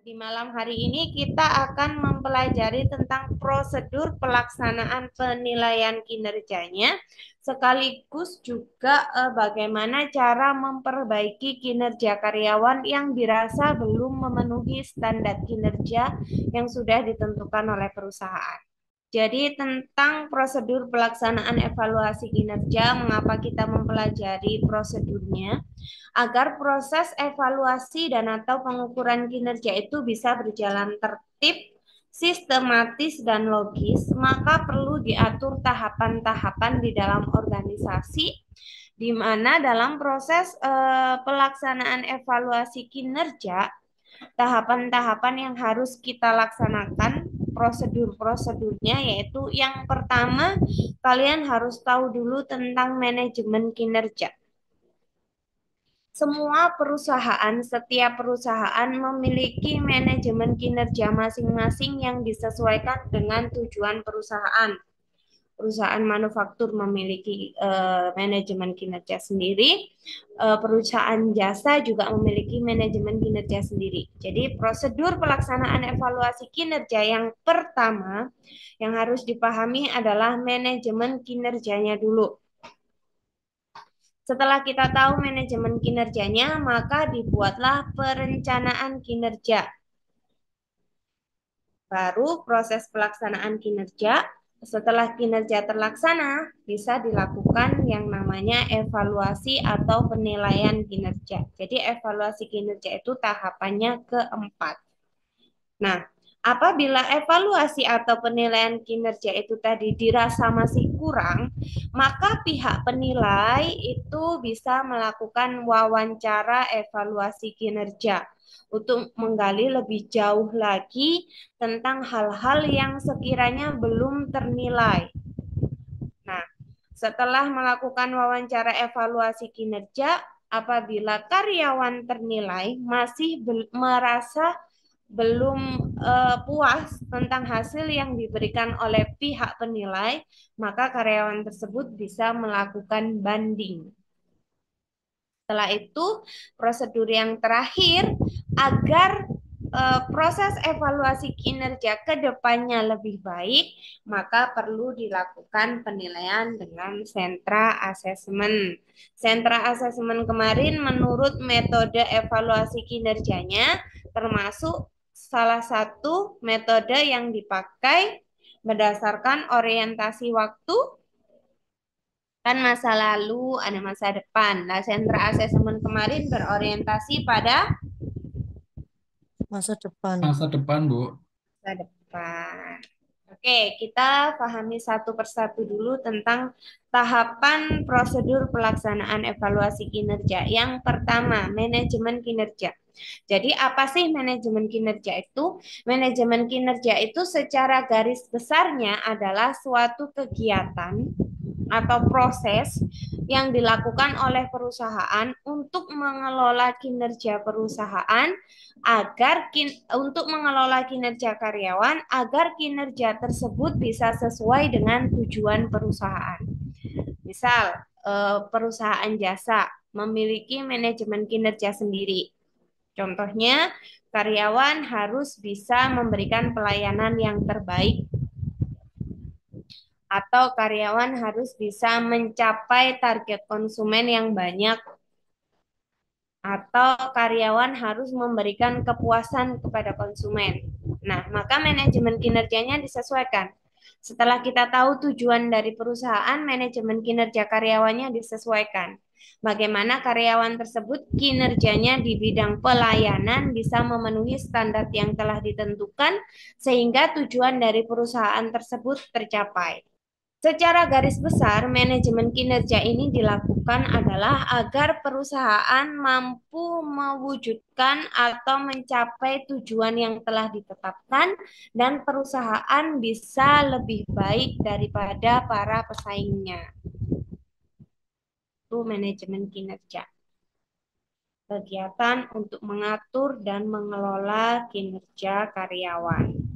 Di malam hari ini kita akan mempelajari tentang prosedur pelaksanaan penilaian kinerjanya, sekaligus juga bagaimana cara memperbaiki kinerja karyawan yang dirasa belum memenuhi standar kinerja yang sudah ditentukan oleh perusahaan. Jadi tentang prosedur pelaksanaan evaluasi kinerja, mengapa kita mempelajari prosedurnya? Agar proses evaluasi dan atau pengukuran kinerja itu bisa berjalan tertib, sistematis, dan logis, maka perlu diatur tahapan-tahapan di dalam organisasi, di mana dalam proses pelaksanaan evaluasi kinerja, tahapan-tahapan yang harus kita laksanakan, prosedur-prosedurnya, yaitu yang pertama, kalian harus tahu dulu tentang manajemen kinerja. Semua perusahaan, setiap perusahaan memiliki manajemen kinerja masing-masing yang disesuaikan dengan tujuan perusahaan. Perusahaan manufaktur memiliki manajemen kinerja sendiri, perusahaan jasa juga memiliki manajemen kinerja sendiri. Jadi prosedur pelaksanaan evaluasi kinerja yang pertama yang harus dipahami adalah manajemen kinerjanya dulu. Setelah kita tahu manajemen kinerjanya, maka dibuatlah perencanaan kinerja. Baru proses pelaksanaan kinerja. Setelah kinerja terlaksana, bisa dilakukan yang namanya evaluasi atau penilaian kinerja. Jadi evaluasi kinerja itu tahapannya keempat. Nah, apabila evaluasi atau penilaian kinerja itu tadi dirasa masih kurang, maka pihak penilai itu bisa melakukan wawancara evaluasi kinerja untuk menggali lebih jauh lagi tentang hal-hal yang sekiranya belum ternilai. Nah, setelah melakukan wawancara evaluasi kinerja, apabila karyawan ternilai masih merasa belum puas tentang hasil yang diberikan oleh pihak penilai, maka karyawan tersebut bisa melakukan banding. Setelah itu, prosedur yang terakhir agar proses evaluasi kinerja ke depannya lebih baik, maka perlu dilakukan penilaian dengan sentra asesmen. Sentra asesmen kemarin menurut metode evaluasi kinerjanya termasuk salah satu metode yang dipakai berdasarkan orientasi waktu, kan masa lalu, ada masa depan. Nah, sentra asesmen kemarin berorientasi pada masa depan. Masa depan, Bu. masa depan. Oke, kita pahami satu persatu dulu tentang tahapan prosedur pelaksanaan evaluasi kinerja. Yang pertama, manajemen kinerja. Jadi apa sih manajemen kinerja itu? Manajemen kinerja itu secara garis besarnya adalah suatu kegiatan atau proses yang dilakukan oleh perusahaan untuk mengelola kinerja perusahaan agar untuk mengelola kinerja karyawan agar kinerja tersebut bisa sesuai dengan tujuan perusahaan. Misal, perusahaan jasa memiliki manajemen kinerja sendiri. Contohnya, karyawan harus bisa memberikan pelayanan yang terbaik atau karyawan harus bisa mencapai target konsumen yang banyak, atau karyawan harus memberikan kepuasan kepada konsumen. Nah, maka manajemen kinerjanya disesuaikan. Setelah kita tahu tujuan dari perusahaan, manajemen kinerja karyawannya disesuaikan. Bagaimana karyawan tersebut kinerjanya di bidang pelayanan bisa memenuhi standar yang telah ditentukan sehingga tujuan dari perusahaan tersebut tercapai. Secara garis besar, manajemen kinerja ini dilakukan adalah agar perusahaan mampu mewujudkan atau mencapai tujuan yang telah ditetapkan dan perusahaan bisa lebih baik daripada para pesaingnya. Itu manajemen kinerja. Kegiatan untuk mengatur dan mengelola kinerja karyawan.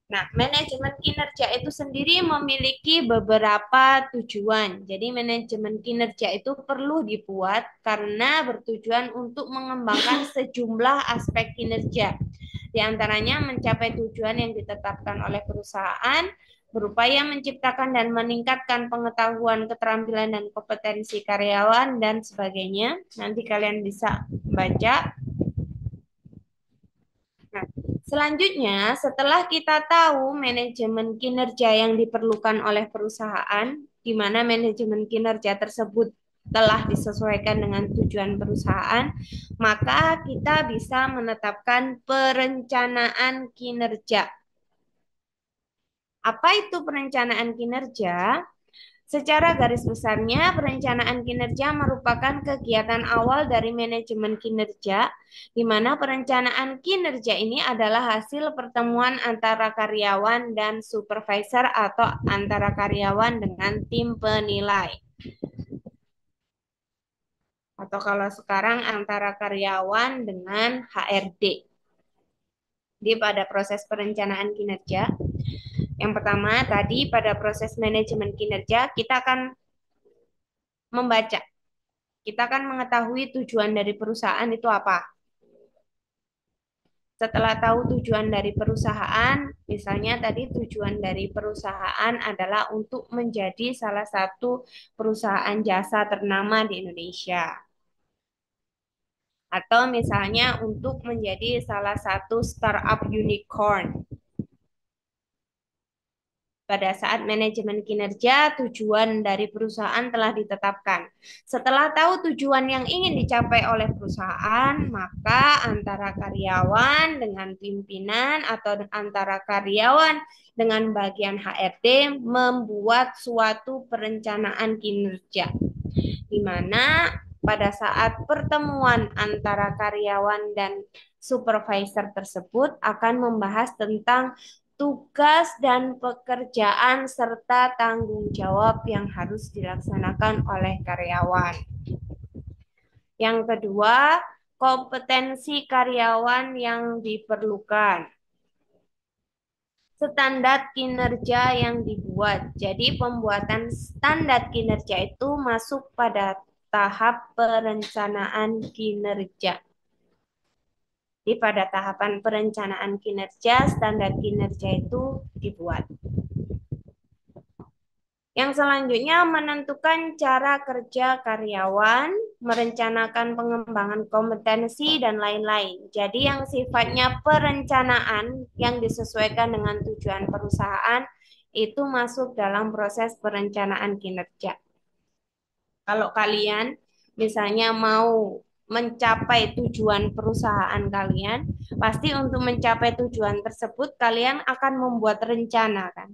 Nah, manajemen kinerja itu sendiri memiliki beberapa tujuan. Jadi, manajemen kinerja itu perlu dibuat karena bertujuan untuk mengembangkan sejumlah aspek kinerja. Di antaranya mencapai tujuan yang ditetapkan oleh perusahaan, berupaya menciptakan dan meningkatkan pengetahuan, keterampilan, dan kompetensi karyawan, dan sebagainya. Nanti kalian bisa baca. Nah, selanjutnya, setelah kita tahu manajemen kinerja yang diperlukan oleh perusahaan, di mana manajemen kinerja tersebut telah disesuaikan dengan tujuan perusahaan, maka kita bisa menetapkan perencanaan kinerja. Apa itu perencanaan kinerja? Secara garis besarnya, perencanaan kinerja merupakan kegiatan awal dari manajemen kinerja, di mana perencanaan kinerja ini adalah hasil pertemuan antara karyawan dan supervisor atau antara karyawan dengan tim penilai. Atau kalau sekarang antara karyawan dengan HRD. Di pada proses perencanaan kinerja, yang pertama tadi pada proses manajemen kinerja, kita akan membaca. Kita akan mengetahui tujuan dari perusahaan itu apa. Setelah tahu tujuan dari perusahaan, misalnya tadi tujuan dari perusahaan adalah untuk menjadi salah satu perusahaan jasa ternama di Indonesia. Atau misalnya untuk menjadi salah satu startup unicorn. Pada saat manajemen kinerja, tujuan dari perusahaan telah ditetapkan. Setelah tahu tujuan yang ingin dicapai oleh perusahaan, maka antara karyawan dengan pimpinan atau antara karyawan dengan bagian HRD membuat suatu perencanaan kinerja. Di mana pada saat pertemuan antara karyawan dan supervisor tersebut akan membahas tentang tugas dan pekerjaan serta tanggung jawab yang harus dilaksanakan oleh karyawan. Yang kedua, kompetensi karyawan yang diperlukan. Standar kinerja yang dibuat. Jadi pembuatan standar kinerja itu masuk pada tahap perencanaan kinerja. Jadi pada tahapan perencanaan kinerja, standar kinerja itu dibuat. Yang selanjutnya menentukan cara kerja karyawan, merencanakan pengembangan kompetensi, dan lain-lain. Jadi yang sifatnya perencanaan yang disesuaikan dengan tujuan perusahaan itu masuk dalam proses perencanaan kinerja. Kalau kalian misalnya mau mencapai tujuan perusahaan kalian, pasti untuk mencapai tujuan tersebut kalian akan membuat rencana kan?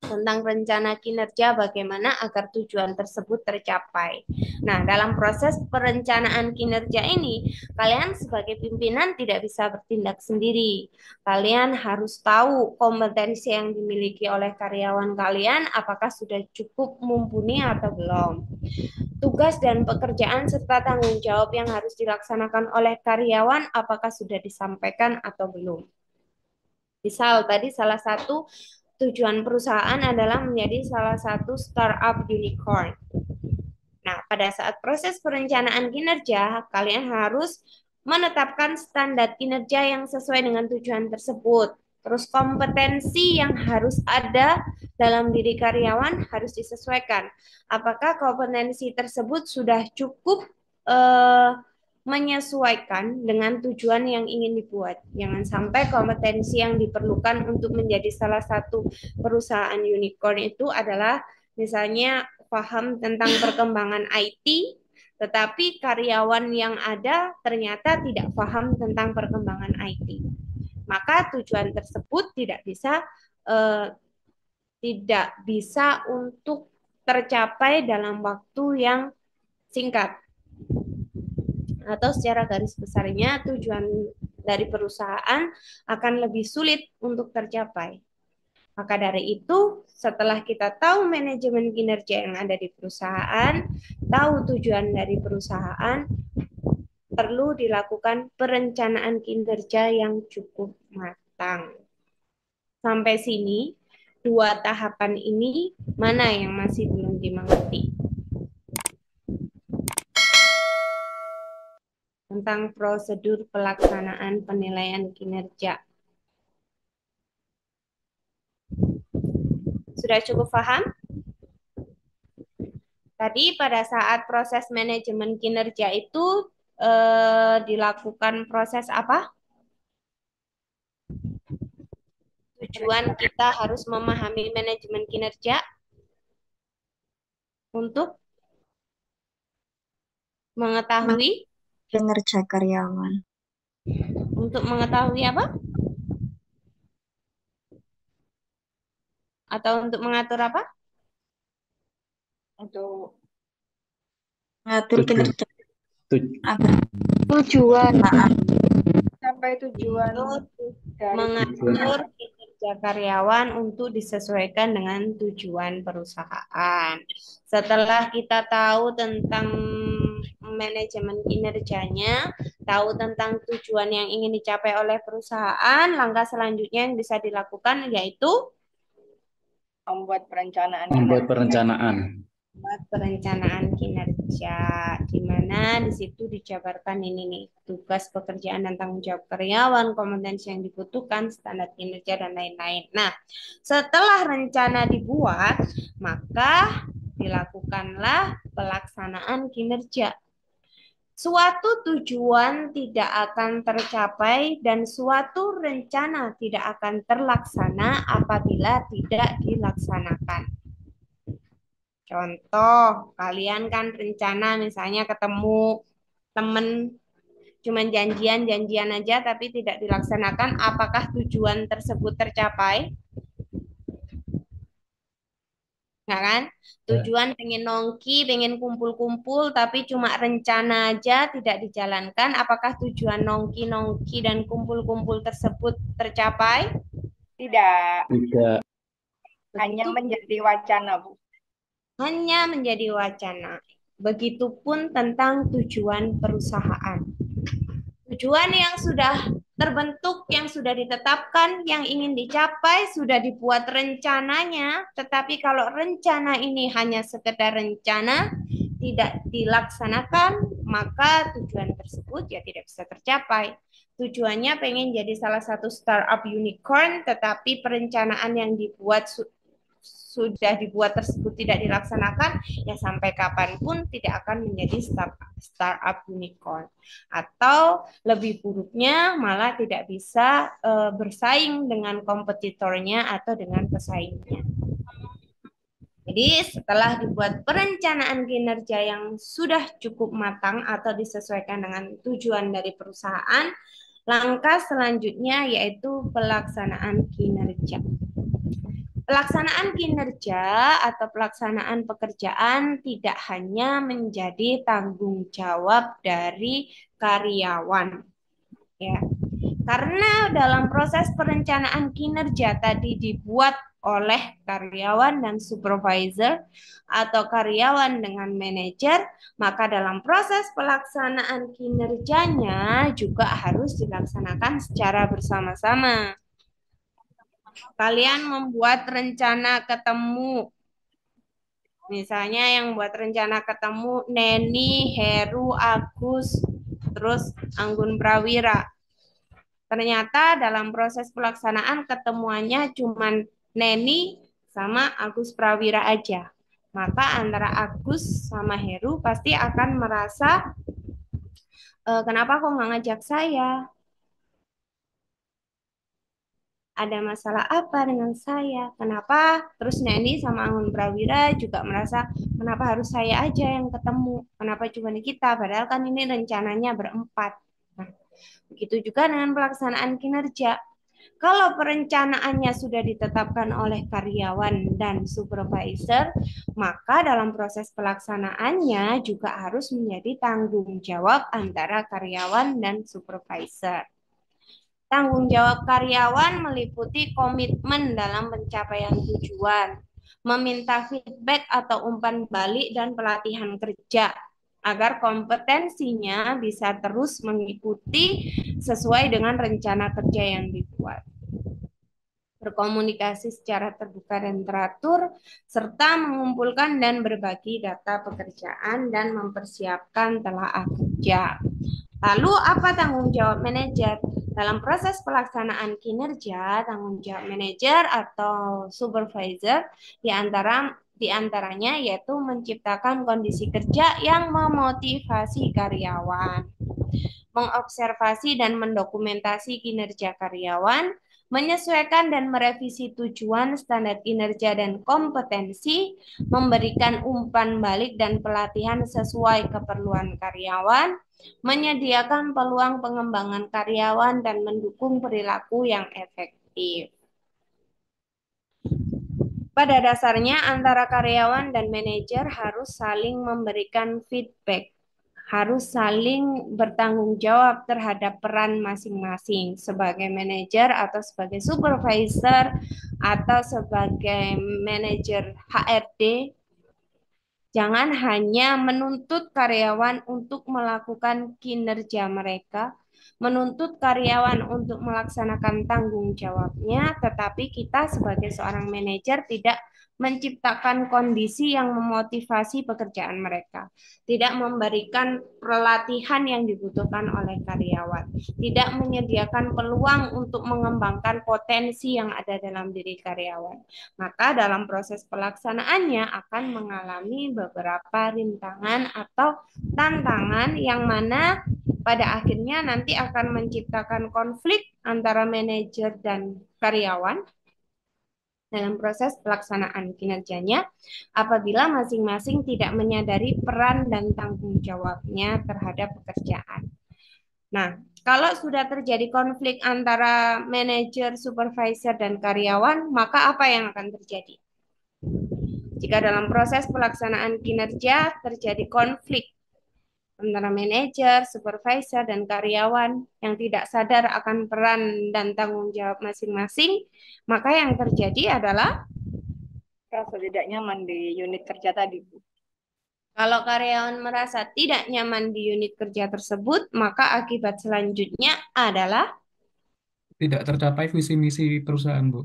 Tentang rencana kinerja bagaimana agar tujuan tersebut tercapai. Nah, dalam proses perencanaan kinerja ini, kalian sebagai pimpinan tidak bisa bertindak sendiri. Kalian harus tahu kompetensi yang dimiliki oleh karyawan kalian apakah sudah cukup mumpuni atau belum. Tugas dan pekerjaan serta tanggung jawab yang harus dilaksanakan oleh karyawan apakah sudah disampaikan atau belum. Misal tadi salah satu tujuan perusahaan adalah menjadi salah satu startup unicorn. Nah, pada saat proses perencanaan kinerja, kalian harus menetapkan standar kinerja yang sesuai dengan tujuan tersebut. Terus kompetensi yang harus ada dalam diri karyawan harus disesuaikan. Apakah kompetensi tersebut sudah cukup menyesuaikan dengan tujuan yang ingin dibuat. Jangan sampai kompetensi yang diperlukan untuk menjadi salah satu perusahaan unicorn itu adalah misalnya paham tentang perkembangan IT, tetapi karyawan yang ada ternyata tidak paham tentang perkembangan IT. Maka tujuan tersebut tidak bisa untuk tercapai dalam waktu yang singkat. Atau secara garis besarnya tujuan dari perusahaan akan lebih sulit untuk tercapai. Maka dari itu, setelah kita tahu manajemen kinerja yang ada di perusahaan, tahu tujuan dari perusahaan, perlu dilakukan perencanaan kinerja yang cukup matang. Sampai sini, dua tahapan ini mana yang masih belum dimengerti? tentang prosedur pelaksanaan penilaian kinerja. Sudah cukup paham? Tadi pada saat proses manajemen kinerja itu dilakukan proses apa? Tujuan kita harus memahami manajemen kinerja untuk mengetahui kinerja karyawan. Untuk mengetahui apa? Atau untuk mengatur apa? Untuk mengatur kinerja Tujuan. sampai tujuan dari Mengatur kinerja karyawan untuk disesuaikan dengan tujuan perusahaan. Setelah kita tahu tentang manajemen kinerjanya, tahu tentang tujuan yang ingin dicapai oleh perusahaan, langkah selanjutnya yang bisa dilakukan yaitu membuat perencanaan. Buat perencanaan kinerja, di mana di situ dijabarkan ini nih, tugas pekerjaan dan tanggung jawab karyawan, kompetensi yang dibutuhkan, standar kinerja, dan lain-lain. Nah, setelah rencana dibuat, maka dilakukanlah pelaksanaan kinerja. Suatu tujuan tidak akan tercapai dan suatu rencana tidak akan terlaksana apabila tidak dilaksanakan. Contoh, kalian kan rencana misalnya ketemu temen, cuman janjian aja tapi tidak dilaksanakan, apakah tujuan tersebut tercapai? Nggak kan? Tujuan pengen nongki, pengen kumpul-kumpul, tapi cuma rencana aja tidak dijalankan, apakah tujuan nongki dan kumpul-kumpul tersebut tercapai? Tidak. Tidak. Hanya menjadi wacana, Bu. Hanya menjadi wacana. Begitupun tentang tujuan perusahaan. Tujuan yang sudah terbentuk, yang sudah ditetapkan, yang ingin dicapai, sudah dibuat rencananya, tetapi kalau rencana ini hanya sekedar rencana, tidak dilaksanakan, maka tujuan tersebut ya tidak bisa tercapai. Tujuannya pengen jadi salah satu startup unicorn, tetapi perencanaan yang sudah dibuat tersebut tidak dilaksanakan, ya sampai kapanpun tidak akan menjadi startup unicorn. Atau lebih buruknya malah tidak bisa bersaing dengan kompetitornya atau dengan pesaingnya. Jadi setelah dibuat perencanaan kinerja yang sudah cukup matang atau disesuaikan dengan tujuan dari perusahaan, langkah selanjutnya yaitu pelaksanaan kinerja. Pelaksanaan kinerja atau pelaksanaan pekerjaan tidak hanya menjadi tanggung jawab dari karyawan. Ya. Karena dalam proses perencanaan kinerja tadi dibuat oleh karyawan dan supervisor atau karyawan dengan manajer, maka dalam proses pelaksanaan kinerjanya juga harus dilaksanakan secara bersama-sama. Kalian membuat rencana ketemu. Misalnya yang buat rencana ketemu Neni, Heru, Agus, terus Anggun Prawira. Ternyata dalam proses pelaksanaan ketemuannya cuma Neni sama Agus Prawira aja. Maka antara Agus sama Heru pasti akan merasa, kenapa kok nggak ngajak saya? Ada masalah apa dengan saya? Kenapa? Terus Neni sama Anggun Prawira juga merasa, kenapa harus saya aja yang ketemu? Kenapa cuma kita? Padahal kan ini rencananya berempat. Nah, begitu juga dengan pelaksanaan kinerja. Kalau perencanaannya sudah ditetapkan oleh karyawan dan supervisor, maka dalam proses pelaksanaannya juga harus menjadi tanggung jawab antara karyawan dan supervisor. Tanggung jawab karyawan meliputi komitmen dalam pencapaian tujuan, meminta feedback atau umpan balik dan pelatihan kerja agar kompetensinya bisa terus mengikuti sesuai dengan rencana kerja yang dibuat. Berkomunikasi secara terbuka dan teratur, serta mengumpulkan dan berbagi data pekerjaan dan mempersiapkan telaah kerja. Lalu apa tanggung jawab manajer? Dalam proses pelaksanaan kinerja, tanggung jawab manajer atau supervisor di antaranya yaitu menciptakan kondisi kerja yang memotivasi karyawan, mengobservasi dan mendokumentasi kinerja karyawan, menyesuaikan dan merevisi tujuan, standar kinerja dan kompetensi, memberikan umpan balik dan pelatihan sesuai keperluan karyawan, menyediakan peluang pengembangan karyawan dan mendukung perilaku yang efektif. Pada dasarnya antara karyawan dan manajer harus saling memberikan feedback, harus saling bertanggung jawab terhadap peran masing-masing sebagai manajer atau sebagai supervisor atau sebagai manajer HRD. Jangan hanya menuntut karyawan untuk melakukan kinerja mereka, menuntut karyawan untuk melaksanakan tanggung jawabnya, tetapi kita sebagai seorang manajer tidak menciptakan kondisi yang memotivasi pekerjaan mereka, tidak memberikan pelatihan yang dibutuhkan oleh karyawan, tidak menyediakan peluang untuk mengembangkan potensi yang ada dalam diri karyawan. Maka dalam proses pelaksanaannya akan mengalami beberapa rintangan atau tantangan yang mana pada akhirnya nanti akan menciptakan konflik antara manajer dan karyawan dalam proses pelaksanaan kinerjanya apabila masing-masing tidak menyadari peran dan tanggung jawabnya terhadap pekerjaan. Nah, kalau sudah terjadi konflik antara manajer, supervisor, dan karyawan, maka apa yang akan terjadi? Jika dalam proses pelaksanaan kinerja terjadi konflik antara manajer, supervisor, dan karyawan yang tidak sadar akan peran dan tanggung jawab masing-masing, maka yang terjadi adalah Rasa tidak nyaman di unit kerja tadi, Bu. kalau karyawan merasa tidak nyaman di unit kerja tersebut, maka akibat selanjutnya adalah Tidak tercapai visi misi perusahaan, Bu.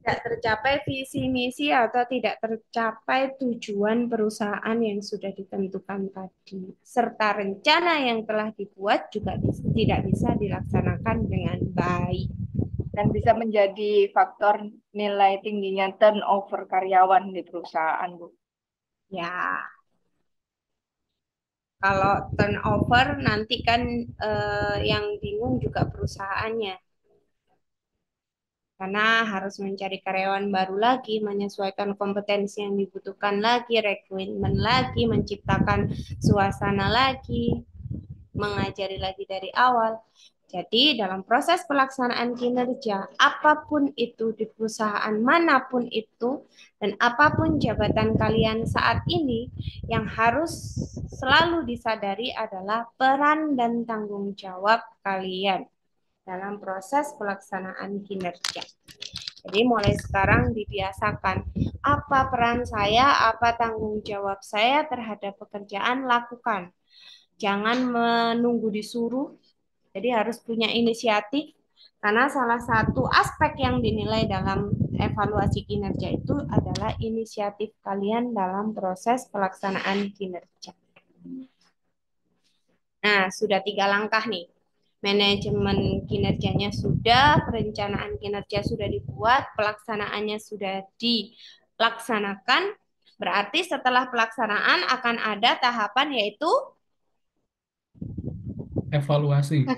tidak tercapai visi misi atau tidak tercapai tujuan perusahaan yang sudah ditentukan tadi, serta rencana yang telah dibuat juga tidak bisa dilaksanakan dengan baik. Dan bisa menjadi faktor nilai tingginya turnover karyawan di perusahaan, Bu. Ya, kalau turnover nanti kan yang bingung juga perusahaannya. Karena harus mencari karyawan baru lagi, menyesuaikan kompetensi yang dibutuhkan lagi, rekrutmen lagi, menciptakan suasana lagi, mengajari lagi dari awal. Jadi dalam proses pelaksanaan kinerja, apapun itu di perusahaan manapun itu, dan apapun jabatan kalian saat ini, yang harus selalu disadari adalah peran dan tanggung jawab kalian dalam proses pelaksanaan kinerja. Jadi mulai sekarang dibiasakan apa peran saya, apa tanggung jawab saya terhadap pekerjaan, lakukan. Jangan menunggu disuruh, jadi harus punya inisiatif, karena salah satu aspek yang dinilai dalam evaluasi kinerja itu adalah inisiatif kalian dalam proses pelaksanaan kinerja. Nah, sudah 3 langkah nih. Manajemen kinerjanya sudah, perencanaan kinerja sudah dibuat, pelaksanaannya sudah dilaksanakan. Berarti setelah pelaksanaan akan ada tahapan yaitu Evaluasi.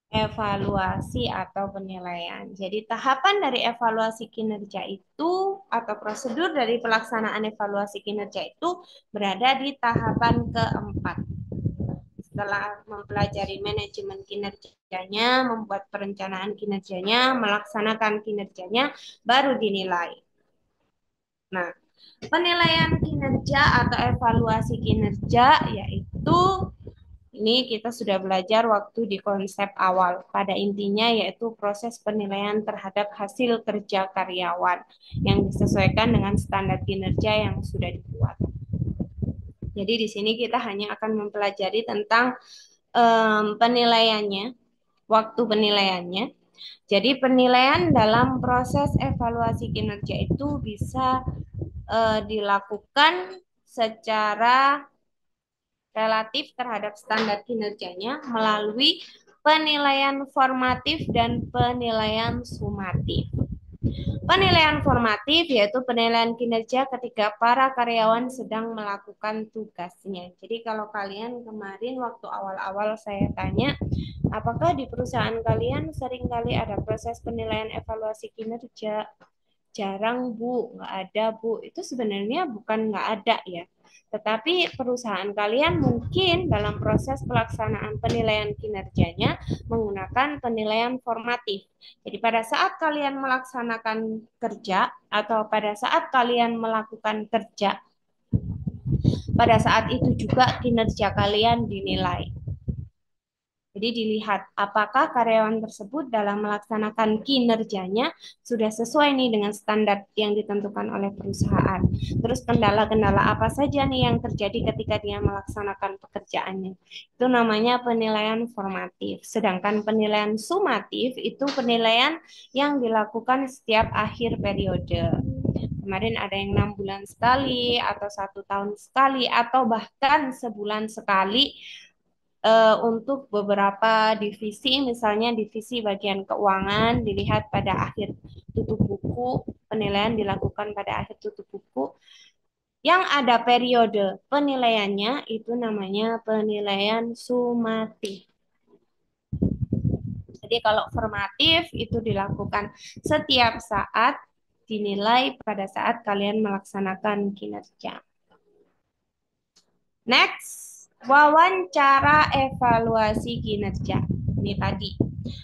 evaluasi atau penilaian. Jadi tahapan dari evaluasi kinerja itu atau prosedur dari pelaksanaan evaluasi kinerja itu berada di tahapan keempat. Setelah mempelajari manajemen kinerjanya, membuat perencanaan kinerjanya, melaksanakan kinerjanya, baru dinilai. Nah, penilaian kinerja atau evaluasi kinerja yaitu ini kita sudah belajar waktu di konsep awal. Pada intinya yaitu proses penilaian terhadap hasil kerja karyawan yang disesuaikan dengan standar kinerja yang sudah dibuat. Jadi di sini kita hanya akan mempelajari tentang penilaiannya, waktu penilaiannya. Jadi penilaian dalam proses evaluasi kinerja itu bisa dilakukan secara relatif terhadap standar kinerjanya melalui penilaian formatif dan penilaian sumatif. Penilaian formatif yaitu penilaian kinerja ketika para karyawan sedang melakukan tugasnya. Jadi kalau kalian kemarin waktu awal-awal saya tanya, apakah di perusahaan kalian seringkali ada proses penilaian evaluasi kinerja? Jarang, Bu, nggak ada, Bu. Itu sebenarnya bukan nggak ada ya. Tetapi perusahaan kalian mungkin dalam proses pelaksanaan penilaian kinerjanya menggunakan penilaian formatif. Jadi pada saat kalian melaksanakan kerja atau pada saat kalian melakukan kerja, pada saat itu juga kinerja kalian dinilai. Jadi dilihat apakah karyawan tersebut dalam melaksanakan kinerjanya sudah sesuai nih dengan standar yang ditentukan oleh perusahaan. Terus kendala-kendala apa saja nih yang terjadi ketika dia melaksanakan pekerjaannya. Itu namanya penilaian formatif. Sedangkan penilaian sumatif itu penilaian yang dilakukan setiap akhir periode. Kemarin ada yang 6 bulan sekali atau 1 tahun sekali atau bahkan sebulan sekali. Untuk beberapa divisi, misalnya divisi bagian keuangan, dilihat pada akhir tutup buku, penilaian dilakukan pada akhir tutup buku. Yang ada periode penilaiannya itu namanya penilaian sumatif. Jadi kalau formatif itu dilakukan setiap saat, dinilai pada saat kalian melaksanakan kinerja. Next. Wawancara evaluasi kinerja. Ini tadi.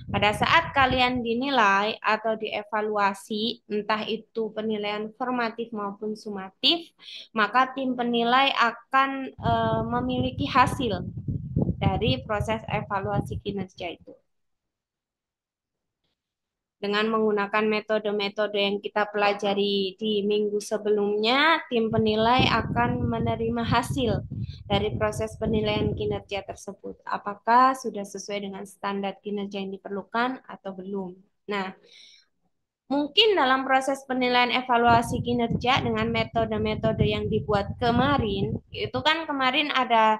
Pada saat kalian dinilai atau dievaluasi, entah itu penilaian formatif maupun sumatif, maka tim penilai akan memiliki hasil dari proses evaluasi kinerja itu. Dengan menggunakan metode-metode yang kita pelajari di minggu sebelumnya, tim penilai akan menerima hasil dari proses penilaian kinerja tersebut. Apakah sudah sesuai dengan standar kinerja yang diperlukan atau belum? Nah, mungkin dalam proses penilaian evaluasi kinerja dengan metode-metode yang dibuat kemarin, itu kan kemarin ada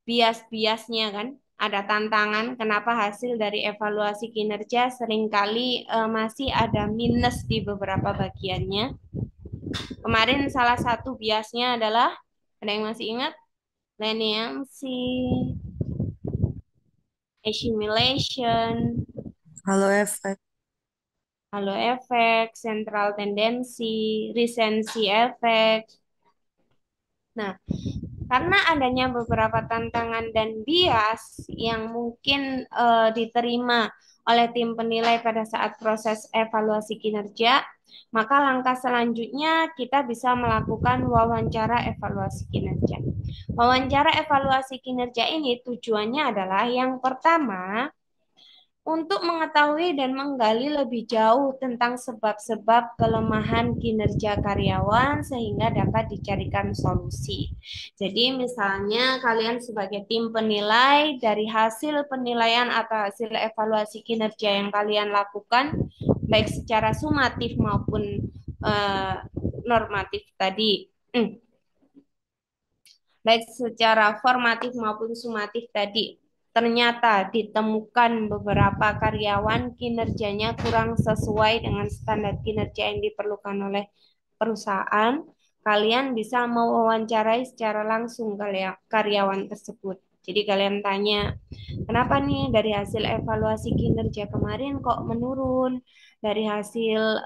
bias-biasnya kan? Ada tantangan kenapa hasil dari evaluasi kinerja seringkali masih ada minus di beberapa bagiannya. Kemarin salah satu biasnya adalah, ada yang masih ingat? Leniency, assimilation, Halo efek. halo efek, central tendency, recency effect. Nah, karena adanya beberapa tantangan dan bias yang mungkin diterima oleh tim penilai pada saat proses evaluasi kinerja, maka langkah selanjutnya kita bisa melakukan wawancara evaluasi kinerja. Wawancara evaluasi kinerja ini tujuannya adalah yang pertama, untuk mengetahui dan menggali lebih jauh tentang sebab-sebab kelemahan kinerja karyawan sehingga dapat dicarikan solusi. Jadi misalnya kalian sebagai tim penilai dari hasil penilaian atau hasil evaluasi kinerja yang kalian lakukan, baik secara sumatif maupun normatif tadi, baik secara formatif maupun sumatif tadi, ternyata ditemukan beberapa karyawan kinerjanya kurang sesuai dengan standar kinerja yang diperlukan oleh perusahaan, kalian bisa mewawancarai secara langsung karyawan tersebut. Jadi kalian tanya, kenapa nih dari hasil evaluasi kinerja kemarin kok menurun? Dari hasil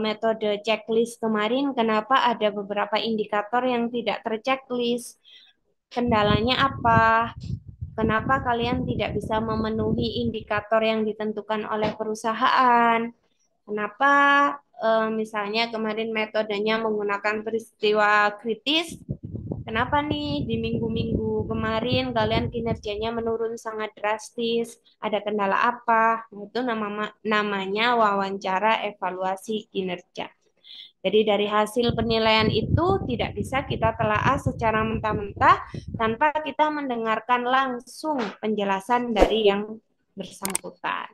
metode checklist kemarin, kenapa ada beberapa indikator yang tidak terchecklist? Kendalanya apa? Kenapa kalian tidak bisa memenuhi indikator yang ditentukan oleh perusahaan? Kenapa misalnya kemarin metodenya menggunakan peristiwa kritis? Kenapa nih di minggu-minggu kemarin kalian kinerjanya menurun sangat drastis? Ada kendala apa? Itu namanya wawancara evaluasi kinerja. Jadi dari hasil penilaian itu tidak bisa kita telaah secara mentah-mentah tanpa kita mendengarkan langsung penjelasan dari yang bersangkutan.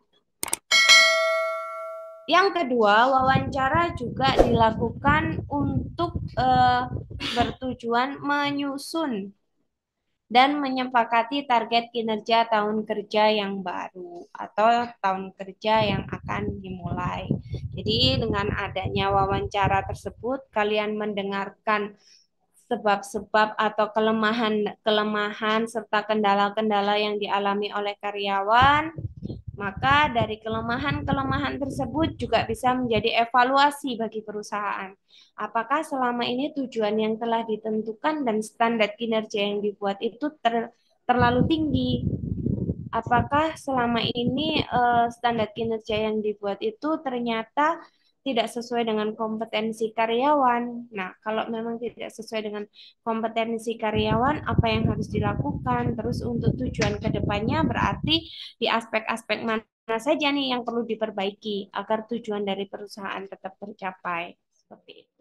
Yang kedua, wawancara juga dilakukan untuk bertujuan menyusun dan menyepakati target kinerja tahun kerja yang baru atau tahun kerja yang akan dimulai. Jadi dengan adanya wawancara tersebut, kalian mendengarkan sebab-sebab atau kelemahan serta kendala-kendala yang dialami oleh karyawan. Maka dari kelemahan-kelemahan tersebut juga bisa menjadi evaluasi bagi perusahaan. Apakah selama ini tujuan yang telah ditentukan dan standar kinerja yang dibuat itu terlalu tinggi? Apakah selama ini standar kinerja yang dibuat itu ternyata tidak sesuai dengan kompetensi karyawan? Nah, kalau memang tidak sesuai dengan kompetensi karyawan, apa yang harus dilakukan? Terus untuk tujuan ke depannya berarti di aspek-aspek mana saja nih yang perlu diperbaiki agar tujuan dari perusahaan tetap tercapai? Seperti itu.